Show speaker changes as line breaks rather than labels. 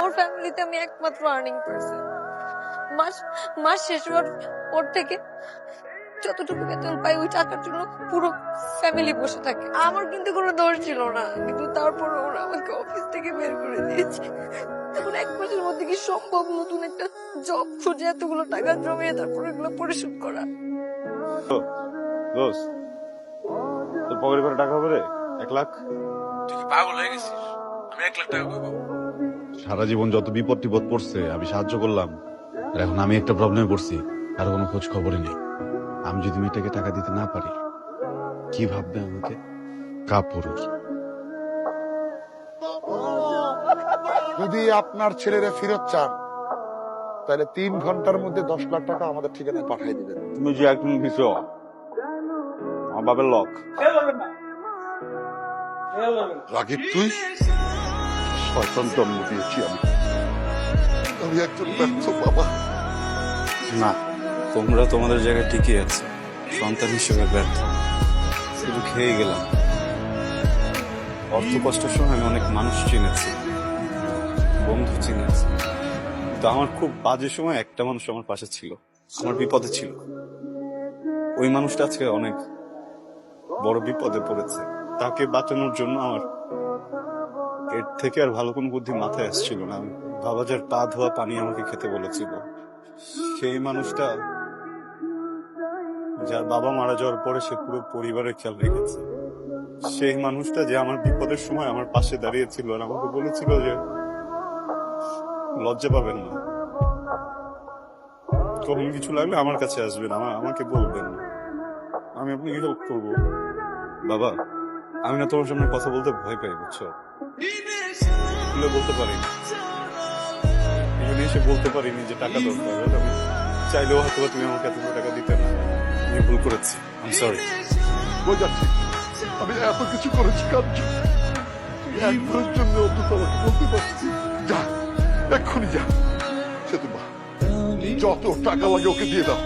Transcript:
ওর ফ্যামিলিতে আমি একমাত্র আর্নিং পারসন। মাস মাস শেষ হওয়ার পর থেকে যতটুকু বেতন পাই ওই টাকার জন্য পুরো ফ্যামিলি বসে থাকে। আমার কিন্তু কোনো দোষ ছিল না, কিন্তু তারপরে ওরা আমাকে অফিস থেকে বের করে দিয়েছে। এখন 1 মাসের মধ্যে কি সম্ভব নতুন একটা জব খুঁজে এতগুলো টাকা জমিয়ে তারপর এগুলো পরিশোধ করা?
দোস্ত, তোর পকেটে করে টাকা হবে রে? 1 লাখ?
তুই কি পাগল হয়ে গেছিস? আমি 1 লাখ টাকা পাবো?
সারা জীবন যত বিপদ টিপদ পড়ছে আমি সাহায্য করলাম, আর এখন আমি একটা প্রবলেমে পড়ছি, আর কোনো খোঁজ খবরই নেই। আমি যদি মেয়েটাকে টাকা দিতে না পারি, কি ভাববে আমাকে? কাপুরুষ।
যদি আপনার ছেলেরা ফেরত চান তাহলে 3 ঘন্টার মধ্যে 10 লাখ টাকা আমাদের ঠিকানায় পাঠিয়ে দিবেন।
তুমি যে একদিন দিছো আমার বাবার লক।
রাগিব তুই শয়তান জন্ম দিয়েছি আমি একজন ব্যর্থ বাবা।
না, তোমরা তোমাদের জায়গায় ঠিকই আছে। সন্তান হিসেবে ব্যর্থ, শুধু খেয়ে গেলাম। অর্থ কষ্টের সময় আমি অনেক মানুষ চিনেছি, বন্ধু চিনেছি, তো আমার খুব বাজে সময় একটা মানুষ আমার পাশে ছিল, আমার বিপদে ছিল। ওই মানুষটা আজকে অনেক বড় বিপদে পড়েছে। তাকে বাঁচানোর জন্য আমার এর থেকে আর ভালো কোনো বুদ্ধি মাথায় আসছিল না। বাবাজার পা ধোয়া পানি আমাকে খেতে বলেছিল। সেই মানুষটা, যার বাবা মারা যাওয়ার পরে সে পুরো পরিবারের খেয়াল রেখেছে, সেই মানুষটা যে আমার বিপদের সময় আমার পাশে দাঁড়িয়েছিল আর আমাকে বলেছিল যে লজ্জা পাবেন না, কখন কিছু লাগলে আমার কাছে আসবেন, আমাকে বলবেন, আমি আপনাকে হেল্প করবো। বাবা, আমি না তোমার সামনে কথা বলতে ভয় পাই, বুঝছো? খুলে বলতে পারিনি, এখানে এসে বলতে পারিনি যে টাকা দরকার। আমি চাইলেও হয়তো তুমি আমাকে এতগুলো টাকা দিতে না। আমি ভুল করেছি, আই এম সরি।
বোঝাচ্ছি আমি এত কিছু করেছি কার জন্য? তুই একবারের জন্য অন্তত আমাকে বলতে পারছি। যা, এক্ষুনি যা, সে তোমার যত টাকা লাগে ওকে দিয়ে দাও।